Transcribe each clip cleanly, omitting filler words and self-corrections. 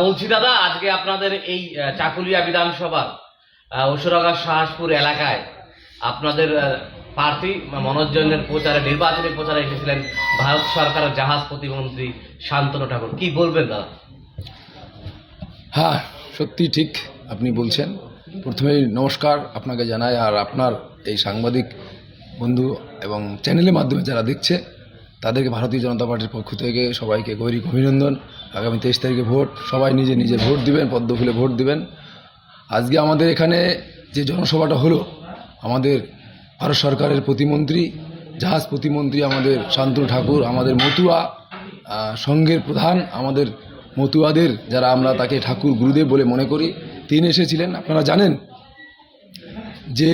বলছি দাদা, আজকে আপনাদের এই চাকুলিয়া বিধানসভার ঐশ্বরাগার শাহপুর এলাকায় আপনাদের প্রার্থী মনোজ জৈনের প্রচারে, নির্বাচনী প্রচারে এসেছিলেন ভারত সরকারের জাহাজ প্রতিমন্ত্রী শান্তনু ঠাকুর। কি বলবেন দাদা? হ্যাঁ, সত্যি ঠিক আপনি বলছেন। প্রথমেই নমস্কার আপনাকে জানাই, আর আপনার এই সাংবাদিক বন্ধু এবং চ্যানেলের মাধ্যমে যারা দেখছে তাদেরকে ভারতীয় জনতা পার্টির পক্ষ থেকে সবাইকে গৈরিক অভিনন্দন। আগামী 23 তারিখে ভোট, সবাই নিজে নিজে ভোট দিবেন, পদ্ম ফুলে ভোট দিবেন। আজকে আমাদের এখানে যে জনসভাটা হলো, আমাদের ভারত সরকারের প্রতিমন্ত্রী, জাহাজ প্রতিমন্ত্রী আমাদের শান্তনু ঠাকুর, আমাদের মতুয়া সংঘের প্রধান, আমাদের মতুয়াদের যারা আমরা তাকে ঠাকুর গুরুদেব বলে মনে করি, তিনি এসেছিলেন। আপনারা জানেন যে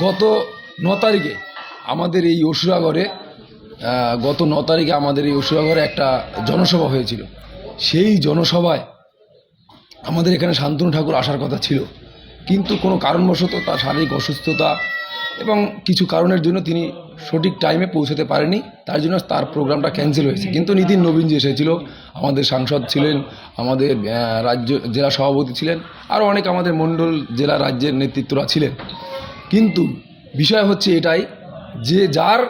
গত 9 তারিখে আমাদের এই অসুরাগড়ে গত 9 তারিখে আমাদের এই অসুরাগড়ে একটা জনসভা হয়েছিল। সেই জনসভায় আমাদের এখানে শান্তনু ঠাকুর আসার কথা ছিল, কিন্তু কোনো কারণবশত তার শারীরিক অসুস্থতা এবং কিছু কারণের জন্য তিনি সঠিক টাইমে পৌঁছতে পারেনি, তার জন্য তার প্রোগ্রামটা ক্যান্সেল হয়েছে। কিন্তু নিতিন নবীনজি এসেছিল, আমাদের সাংসদ ছিলেন, আমাদের রাজ্য জেলা সভাপতি ছিলেন, আরও অনেক আমাদের মণ্ডল জেলা রাজ্যের নেতৃত্বরা ছিলেন। কিন্তু বিষয় হচ্ছে এটাই যে যার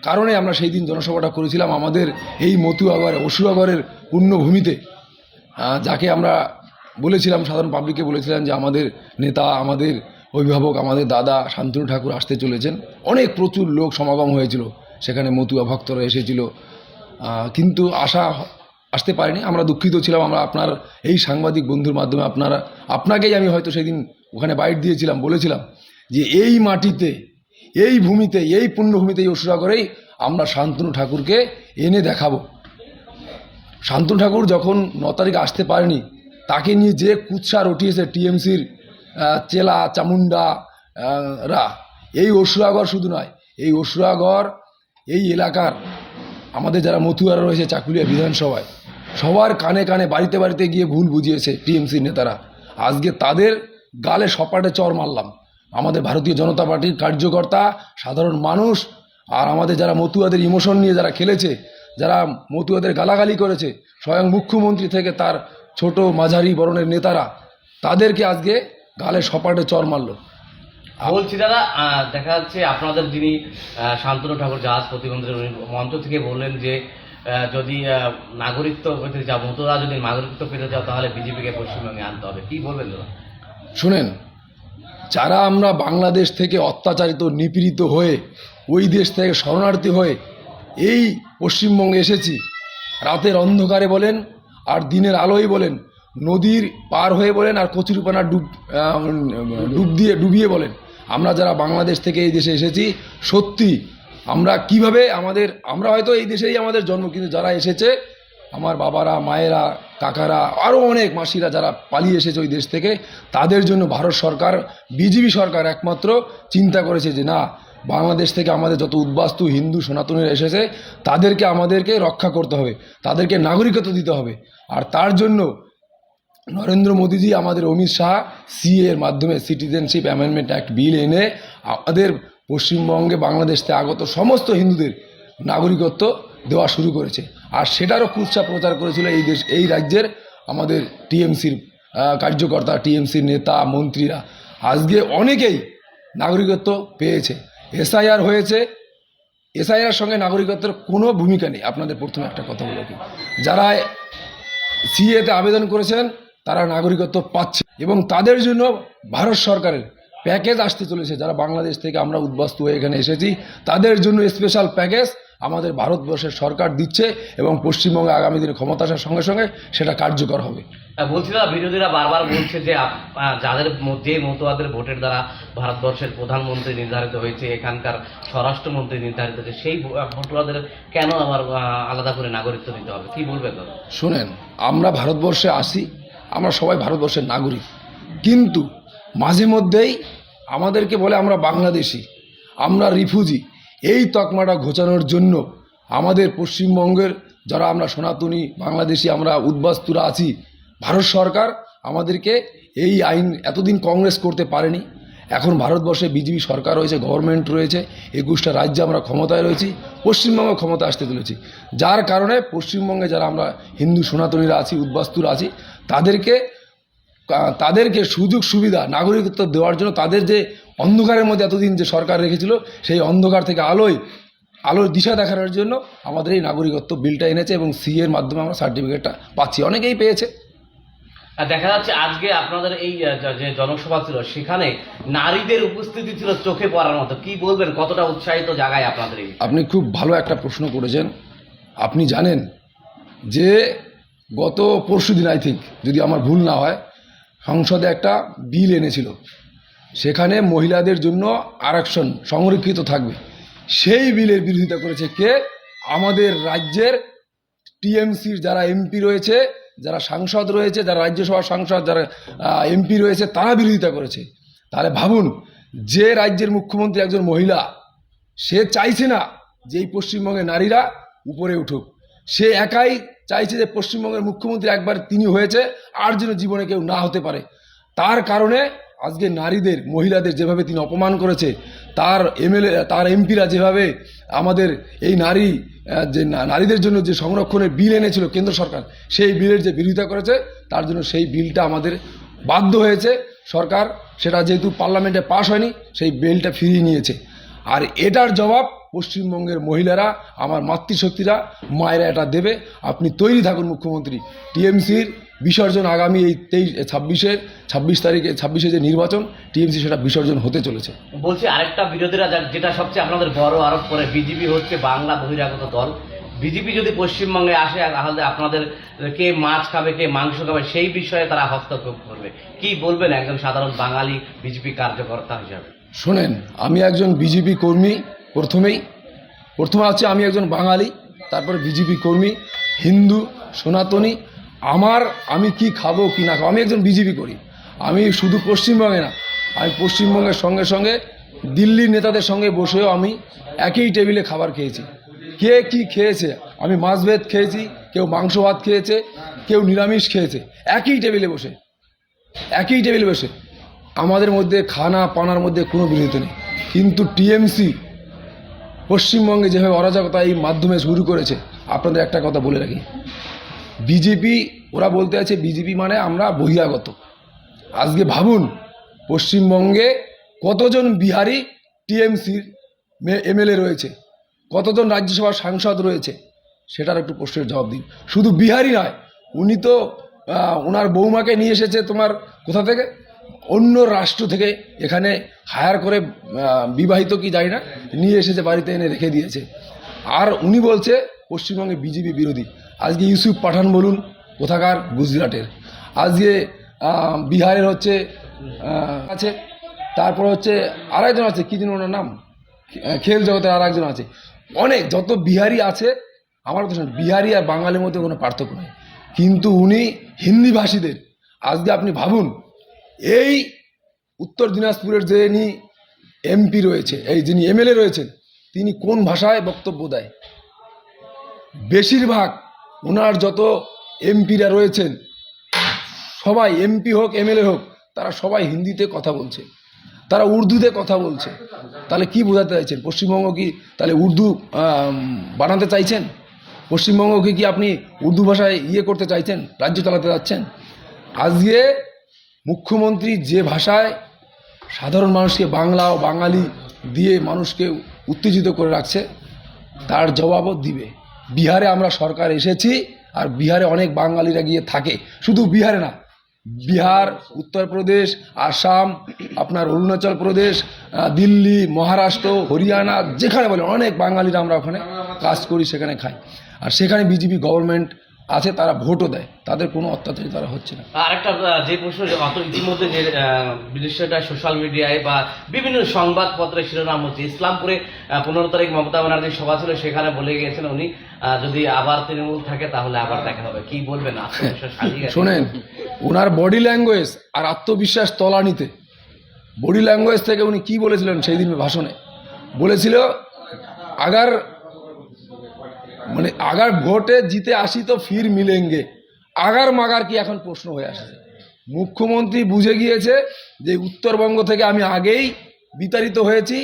কারণে আমরা সেই দিন জনসভাটা করেছিলাম আমাদের এই মতুয়াগড় অসুরাগড়ের পুণ্যভূমিতে, যাকে আমরা বলেছিলাম, সাধারণ পাবলিককে বলেছিলাম যে আমাদের নেতা, আমাদের অভিভাবক, আমাদের দাদা শান্তনু ঠাকুর আসতে চলেছেন। প্রচুর লোক সমাগম হয়েছিল, সেখানে মতুয়া ভক্তরা এসেছিল, কিন্তু আসতে পারেনি। আমরা দুঃখিত ছিলাম। আমরা আপনার এই সাংবাদিক বন্ধুর মাধ্যমে আপনাকেই আমি হয়তো সেদিন ওখানে বাইট দিয়েছিলাম, বলেছিলাম যে এই মাটিতে, এই ভূমিতে, এই পুণ্যভূমিতে, এই অসুরাগড়েই আমরা শান্তনু ঠাকুরকে এনে দেখাবো। শান্তনু ঠাকুর যখন 9 তারিখে আসতে পারেনি, তাকে নিয়ে যে কুৎসা রটিয়েছে টিএমসির চেলা চামুন্ডা রা, এই অসুরাগড় শুধু নয়, এই অসুরাগড় এই এলাকার আমাদের যারা মতুয়ারা রয়েছে চাকুলিয়া বিধানসভায়, সবার কানে কানে, বাড়িতে বাড়িতে গিয়ে ভুল বুঝিয়েছে টিএমসির নেতারা। আজকে তাদের গালে সপাটে চর মারলাম। আমাদের ভারতীয় জনতা পার্টির কার্যকর্তা, সাধারণ মানুষ, আর আমাদের যারা মতুয়াদের ইমোশন নিয়ে যারা খেলেছে, যারা মতুয়াদের গালাগালি করেছে, স্বয়ং মুখ্যমন্ত্রী থেকে তার ছোট মাঝারি বরণের নেতারা, তাদেরকে আজকে গালে সপাটে চর মারলো। বলছি দাদা, দেখা যাচ্ছে আপনাদের যিনি শান্তনু ঠাকুর জাহাজ প্রতিমন্ত্রী, মঞ্চ থেকে বললেন যে যদি নাগরিকত্ব পেতে যাও, মতুয়া যদি নাগরিকত্ব পেতে যাও, তাহলে বিজেপিকে পশ্চিমবঙ্গে আনতে হবে। কি বলবেন দাদা? শুনেন, যারা আমরা বাংলাদেশ থেকে অত্যাচারিত, নিপীড়িত হয়ে, ওই দেশ থেকে শরণার্থী হয়ে এই পশ্চিমবঙ্গে এসেছি, রাতের অন্ধকারে বলেন আর দিনের আলোয় বলেন, নদীর পার হয়ে বলেন আর কচুরিপানা ডুবিয়ে বলেন, আমরা যারা বাংলাদেশ থেকে এই দেশে এসেছি, সত্যি আমরা কিভাবে আমরা হয়তো এই দেশেই আমাদের জন্ম, কিন্তু যারা এসেছে, আমার বাবারা, মায়েরা, কাকারা, আরও অনেক মাসিরা যারা পালিয়ে এসেছে ওই দেশ থেকে, তাদের জন্য ভারত সরকার, বিজেপি সরকার একমাত্র চিন্তা করেছে যে না, বাংলাদেশ থেকে আমাদের যত উদ্বাস্তু হিন্দু সনাতনীরা এসেছে, আমাদেরকে রক্ষা করতে হবে, তাদেরকে নাগরিকত্ব দিতে হবে। আর তার জন্য নরেন্দ্র মোদীজি, আমাদের অমিত শাহ সিএ এর মাধ্যমে সিটিজেনশিপ অ্যামেন্ডমেন্ট অ্যাক্ট বিল এনে আমাদের পশ্চিমবঙ্গে বাংলাদেশ থেকে আগত সমস্ত হিন্দুদের নাগরিকত্ব দেওয়া শুরু করেছে। আর সেটারও কুৎসা প্রচার করেছিল এই রাজ্যের আমাদের টিএমসির কার্যকর্তা, টিএমসির নেতা, মন্ত্রীরা। আজকে অনেকেই নাগরিকত্ব পেয়েছে, এসআইআর হয়েছে। এসআইআর সঙ্গে নাগরিকত্বের কোনো ভূমিকা নেই। আপনাদের প্রথমে একটা কথা বলে কি, যারা সিএতে আবেদন করেছেন তারা নাগরিকত্ব পাচ্ছে, এবং তাদের জন্য ভারত সরকারের প্যাকেজ আসতে চলেছে। যারা বাংলাদেশ থেকে আমরা উদ্বাস্তু হয়ে এখানে এসেছি, তাদের জন্য স্পেশাল প্যাকেজ আমাদের ভারতবর্ষের সরকার দিচ্ছে, এবং পশ্চিমবঙ্গে আগামী দিনে ক্ষমতা আসার সঙ্গে সঙ্গে সেটা কার্যকর হবে। বলছি দাদা, বিরোধীরা বারবার বলছে যে যাদের যে মতুয়াদের ভোটের দ্বারা ভারতবর্ষের প্রধানমন্ত্রী নির্ধারিত হয়েছে, এখানকার স্বরাষ্ট্রমন্ত্রী নির্ধারিত হয়েছে, সেই ভোটারদের কেন আবার আলাদা করে নাগরিকত্ব দিতে হবে? কি বলবেন দাদা? শুনেন, আমরা ভারতবর্ষে আসি, আমরা সবাই ভারতবর্ষের নাগরিক, কিন্তু মাঝে মধ্যেই আমাদেরকে বলে আমরা বাংলাদেশি, আমরা রিফিউজি। এই তকমাটা ঘোচানোর জন্য আমাদের পশ্চিমবঙ্গের যারা আমরা সনাতনী বাংলাদেশি, আমরা উদ্বাস্তুরা আছি, ভারত সরকার আমাদেরকে এই আইন, এতদিন কংগ্রেস করতে পারেনি, এখন ভারতবর্ষে বিজেপি সরকার রয়েছে, গভর্নমেন্ট রয়েছে, 21টা রাজ্যে আমরা ক্ষমতায় রয়েছি, পশ্চিমবঙ্গ ক্ষমতা আসতে চলেছি, যার কারণে পশ্চিমবঙ্গে যারা আমরা হিন্দু সনাতনীরা আছি, উদ্বাস্তুরা আছি, তাদেরকে সুযোগ সুবিধা নাগরিকত্ব দেওয়ার জন্য তাদের যে অন্ধকারের মধ্যে এতদিন যে সরকার রেখেছিল, সেই অন্ধকার থেকে আলোর দিশা দেখানোর জন্য আমাদের এই নাগরিকত্ব বিলটা এনেছে এবং এর মাধ্যমে আমরা সার্টিফিকেটটা পাচ্ছি, অনেকেই পেয়েছে। আর দেখা যাচ্ছে আজকে আপনাদের এই যে জনসভা ছিল সেখানে নারীদের উপস্থিতি ছিল চোখে পড়ার মতো। কি বলবেন, কতটা উৎসাহিত জায়গায় আপনাদের এই? আপনি খুব ভালো একটা প্রশ্ন করেছেন। আপনি জানেন যে গত পরশুদিন, আই থিঙ্ক, যদি আমার ভুল না হয়, সংসদে একটা বিল এনেছিল, সেখানে মহিলাদের জন্য আরক্ষণ সংরক্ষিত থাকবে। সেই বিলের বিরোধিতা করেছে কে? আমাদের রাজ্যের টিএমসির যারা এমপি রয়েছে, যারা সাংসদ রয়েছে, যারা রাজ্যসভার সাংসদ, যারা এমপি রয়েছে, তারা বিরোধিতা করেছে। তাহলে ভাবুন, যে রাজ্যের মুখ্যমন্ত্রী একজন মহিলা, সে চাইছে না যে এই পশ্চিমবঙ্গের নারীরা উপরে উঠুক। সে একাই চাইছে যে পশ্চিমবঙ্গের মুখ্যমন্ত্রী একবার তিনি হয়েছে, আর যেন জীবনে কেউ না হতে পারে। তার কারণে আজকে নারীদের, মহিলাদের যেভাবে তিনি অপমান করেছে, তার এমএলএ, তার এমপিরা যেভাবে আমাদের এই নারীদের জন্য যে সংরক্ষণের বিল এনেছিল কেন্দ্র সরকার, সেই বিলের যে বিরোধিতা করেছে, তার জন্য সেই বিলটা আমাদের বাধ্য হয়েছে সরকার, সেটা যেহেতু পার্লামেন্টে পাস হয়নি, সেই বিলটা ফিরিয়ে নিয়েছে। আর এটার জবাব পশ্চিমবঙ্গের মহিলারা, আমার মাতৃশক্তিরা, মায়েরা এটা দেবে। আপনি তৈরি থাকুন মুখ্যমন্ত্রী। টিএমসির বিসর্জন আগামী এই 26 তারিখে, 26শে যে নির্বাচন, টিএমসি সেটা বিসর্জন হতে চলেছে। বলছি আরেকটা বিরোধীরা যেটা সবচেয়ে আপনাদের বড় আরোপ করে, বিজেপি হচ্ছে বাংলা বহিরাগত দল। বিজেপি যদি পশ্চিমবঙ্গে আসে তাহলে আপনাদের কে মাছ খাবে, কে মাংস খাবে, সেই বিষয়ে তারা হস্তক্ষেপ করবে। কি বলবেন একজন সাধারণ বাঙালি বিজেপি কার্যকর্তা হিসাবে? শোনেন, আমি একজন বিজেপি কর্মী। প্রথমে আছে আমি একজন বাঙালি, তারপরে বিজেপি কর্মী, হিন্দু সনাতনী। আমি কি খাবো কি না খাবো, আমি একজন বিজেপি করি। আমি শুধু পশ্চিমবঙ্গে না, আমি পশ্চিমবঙ্গের সঙ্গে সঙ্গে দিল্লির নেতাদের সঙ্গে বসেও আমি একই টেবিলে খাবার খেয়েছি। কে কি খেয়েছে, আমি মাছ ভাত খেয়েছি, কেউ মাংস ভাত খেয়েছে, কেউ নিরামিষ খেয়েছে, একই টেবিলে বসে। আমাদের মধ্যে খানা পানার মধ্যে কোনো বিরোধিতা নেই। কিন্তু টিএমসি পশ্চিমবঙ্গে যেভাবে অরাজকতা এই মাধ্যমে শুরু করেছে, আপনাদের একটা কথা বলে রাখি, বিজেপি, ওরা বলতে আছে বিজেপি মানে আমরা বহিরাগত। আজকে ভাবুন, পশ্চিমবঙ্গে কতজন বিহারি টিএমসির এমএলএ রয়েছে, কতজন রাজ্যসভার সাংসদ রয়েছে, সেটার একটু প্রশ্নের জবাব দিন। শুধু বিহারি নয়, উনি তো ওনার বৌমাকে নিয়ে এসেছে তোমার কোথা থেকে, অন্য রাষ্ট্র থেকে, এখানে হায়ার করে, বিবাহিত কি জানি না, নিয়ে এসেছে, বাড়িতে এনে রেখে দিয়েছে। আর উনি বলছে পশ্চিমবঙ্গে বিজেপি বিরোধী। আজকে ইউসুফ পাঠান বলুন, কোথাকার, গুজরাটের। আজকে বিহারের হচ্ছে আছে, তারপর হচ্ছে আরেকজন আছে, কি যেন ওনার নাম, খেল জগতের আর একজন আছে। অনেক যত বিহারি আছে, আমার কথা শুনুন, বিহারি আর বাঙালির মধ্যে কোনো পার্থক্য নেই। কিন্তু উনি হিন্দি ভাষীদের, আজকে আপনি ভাবুন, এই উত্তর দিনাজপুরের যিনি এমপি রয়েছে, এই যিনি এমএলএ রয়েছেন, তিনি কোন ভাষায় বক্তব্য দেয়? বেশিরভাগ ওনার যত এমপিরা রয়েছেন, সবাই, এমপি হোক এমএলএ হোক, তারা সবাই হিন্দিতে কথা বলছে, তারা উর্দুতে কথা বলছে। তাহলে কি বোঝাতে চাইছেন? পশ্চিমবঙ্গ কি তাহলে উর্দু বানাতে চাইছেন? পশ্চিমবঙ্গকে কি আপনি উর্দু ভাষায় করতে চাইছেন, রাজ্য চালাতে যাচ্ছেন? আজকে মুখ্যমন্ত্রী যে ভাষায় সাধারণ মানুষকে, বাংলা ও বাঙালি দিয়ে মানুষকে উত্তেজিত করে রাখছে, তার জবাবও দিবে। বিহারে আমরা সরকার এসেছি, আর বিহারে অনেক বাঙালিরা গিয়ে থাকে, শুধু বিহারে না, বিহার, উত্তরপ্রদেশ, আসাম, আপনার অরুণাচল প্রদেশ, দিল্লি, মহারাষ্ট্র, হরিয়ানা, যেখানে বলে অনেক বাঙালিরা আমরা ওখানে কাজ করি, সেখানে খাই। আর সেখানে বিজেপি গভর্নমেন্ট আছে, তারা ভোটও দেয়, তাদের কোনো অত্যাচারী তারা হচ্ছে না। আরেকটা যে প্রশ্ন, ইতিমধ্যে যে বিষয়টা সোশ্যাল মিডিয়ায় বা বিভিন্ন সংবাদপত্রে শিরোনাম হচ্ছে, ইসলামপুরে 15 তারিখ মমতা ব্যানার্জির সভা ছিল, সেখানে বলে গিয়েছেন উনি যদি আবার তৃণমূল থাকে তাহলে আবার দেখা হবে। কি বলবেন? শোনেন, ওনার বডি ল্যাঙ্গুয়েজ আর আত্মবিশ্বাস তলানিতে, বডি ল্যাঙ্গুয়েজ থেকে উনি কি বলেছিলেন সেই দিন ভাষণে? বলেছিল আগার ভোটে জিতে আসি তো ফির মিলেঙ্গে। আগার মাগার কি এখন প্রশ্ন হয়ে আসছে? মুখ্যমন্ত্রী বুঝে গিয়েছে যে উত্তরবঙ্গ থেকে আমি আগেই বিতাড়িত হয়েছি,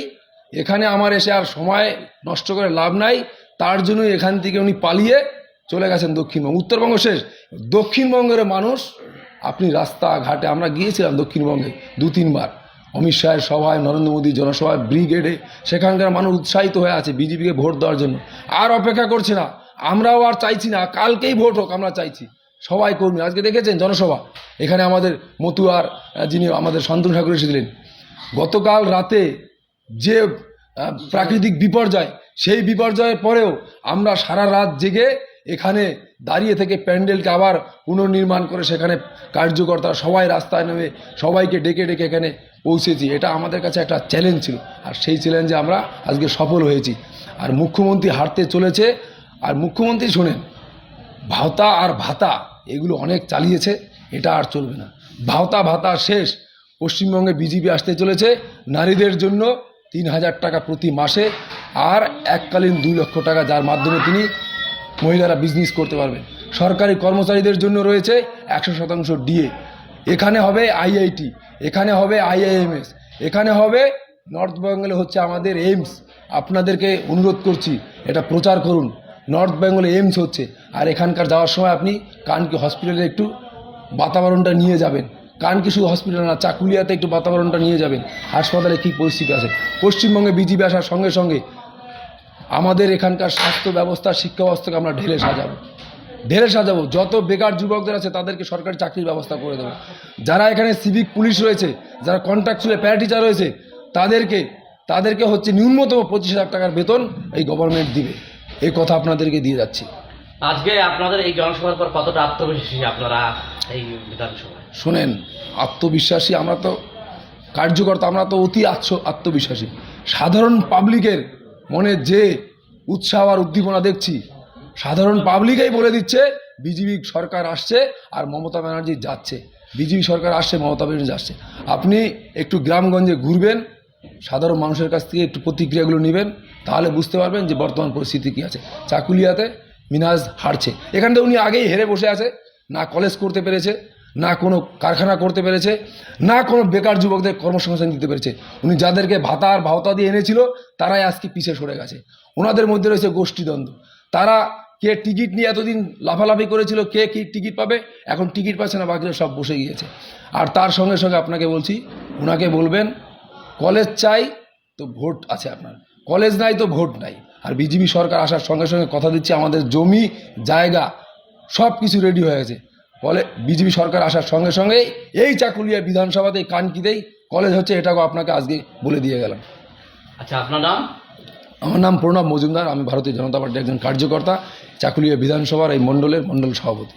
এখানে আমার এসে আর সময় নষ্ট করে লাভ নাই, তার জন্য এখান থেকে উনি পালিয়ে চলে গেছেন দক্ষিণবঙ্গ। উত্তরবঙ্গ শেষ, দক্ষিণবঙ্গের মানুষ, আপনি রাস্তাঘাটে, আমরা গিয়েছিলাম দক্ষিণবঙ্গে 2-3 বার, অমিত শাহের সভায়, নরেন্দ্র মোদীর জনসভায়, ব্রিগেডে, সেখানকার মানুষ উৎসাহিত হয়ে আছে বিজেপিকে ভোট দেওয়ার জন্য, আর অপেক্ষা করছে না। আমরাও আর চাইছি না কালকেই ভোট হোক, আমরা চাইছি সবাই কর্মী। আজকে দেখেছেন জনসভা, এখানে আমাদের মতুয়ার যিনি আমাদের শান্তনু ঠাকুর এসেছিলেন, গতকাল রাতে যে প্রাকৃতিক বিপর্যয়, সেই বিপর্যয়ের পরেও আমরা সারা রাত জেগে এখানে দাঁড়িয়ে থেকে প্যান্ডেলকে আবার পুনর্নির্মাণ করে সেখানে কার্যকর্তারা সবাই রাস্তায় নেমে সবাইকে ডেকে ডেকে এখানে পৌঁছেছি। এটা আমাদের কাছে একটা চ্যালেঞ্জ ছিল, আর সেই চ্যালেঞ্জে আমরা আজকে সফল হয়েছি। আর মুখ্যমন্ত্রী হারতে চলেছে, আর মুখ্যমন্ত্রী শোনেন, ভাওতা আর ভাতা এগুলো অনেক চালিয়েছে, এটা আর চলবে না। ভাতা শেষ। পশ্চিমবঙ্গে বিজেপি আসতে চলেছে নারীদের জন্য 3,000 টাকা প্রতি মাসে, আর এককালীন 2 লক্ষ টাকা, যার মাধ্যমে তিনি মহিলারা বিজনেস করতে পারবেন। সরকারি কর্মচারীদের জন্য রয়েছে 100% ডিএ। এখানে হবে আইআইটি, এখানে হবে আইআইএমএস, এখানে হবে, নর্থ বেঙ্গলে হচ্ছে আমাদের এইমস। আপনাদেরকে অনুরোধ করছি এটা প্রচার করুন, নর্থ বেঙ্গলে এইমস হচ্ছে। আর এখানকার যাওয়ার সময় আপনি কানকি হসপিটালে একটু বাতাবরণটা নিয়ে যাবেন, কানকি শুধু হসপিটাল না, চাকুলিয়াতে একটু বাতাবরণটা নিয়ে যাবেন, হাসপাতালে কী পরিস্থিতি আছে। পশ্চিমবঙ্গে বিজেপি আসার সঙ্গে সঙ্গে আমাদের এখানকার স্বাস্থ্য ব্যবস্থা, শিক্ষা ব্যবস্থাকে আমরা ঢেলে সাজাবো। যত বেকার যুবকদের আছে তাদেরকে সরকারি চাকরির ব্যবস্থা করে দেবো। যারা এখানে সিভিক পুলিশ রয়েছে, যারা কন্ট্রাকচুয়াল প্যারাটিচার রয়েছে, তাদেরকে হচ্ছে ন্যূনতম 25,000 টাকার বেতন এই গভর্নমেন্ট দিবে। এই কথা আপনাদেরকে দিয়ে যাচ্ছি। আজকে আপনাদের এই জনসভার পর কতটা আত্মবিশ্বাসী আপনারা এই বিধানসভায়? শোনেন, আত্মবিশ্বাসী আমরা তো কার্যকর্তা, আমরা তো অতি আত্মবিশ্বাসী। সাধারণ পাবলিকের মনে যে উৎসাহ আর উদ্দীপনা দেখছি, সাধারণ পাবলিকই বলে দিচ্ছে বিজেপি সরকার আসছে আর মমতা ব্যানার্জি যাচ্ছে। বিজেপি সরকার আসছে, মমতা ব্যানার্জি যাচ্ছে। আপনি একটু গ্রামগঞ্জে ঘুরবেন, সাধারণ মানুষের কাছ থেকে একটু প্রতিক্রিয়াগুলো নেবেন, তাহলে বুঝতে পারবেন যে বর্তমান পরিস্থিতি কী আছে। চাকুলিয়াতে মিনাজ হারছে, এখানটা উনি আগেই হেরে বসে আছে, না কলেজ করতে পেরেছে, না কোনো কারখানা করতে পেরেছে, না কোনো বেকার যুবকদের কর্মসংস্থান দিতে পেরেছে। উনি যাদেরকে ভাতা আর ভাওতা দিয়ে এনেছিল তারাই আজকে পিছিয়ে সরে গেছে। ওনাদের মধ্যে রয়েছে গোষ্ঠীদ্বন্দ্ব। তারা কে টিকিট নিয়ে এতদিন লাফালাফি করেছিল, কে কি টিকিট পাবে, এখন টিকিট পাচ্ছে না, বাকিরা সব বসে গিয়েছে। আর তার সঙ্গে সঙ্গে আপনাকে বলছি, ওনাকে বলবেন কলেজ চাই তো ভোট আছে আপনার, কলেজ নাই তো ভোট নাই। আর বিজেপি সরকার আসার সঙ্গে সঙ্গে কথা দিচ্ছি, আমাদের জমি জায়গা সব কিছু রেডি হয়ে গেছে। বিজেপি সরকার আসার সঙ্গে সঙ্গেই এই চাকুলিয়া বিধানসভাতেই কানকিতেই কলেজ হচ্ছে, এটাও আপনাকে আজকে বলে দিয়ে গেলাম। আচ্ছা, আপনার নাম? আমার নাম প্রণব মজুমদার, আমি ভারতীয় জনতা পার্টির একজন কার্যকর্তা, চাকুলিয়া বিধানসভার এই মণ্ডল সভাপতি।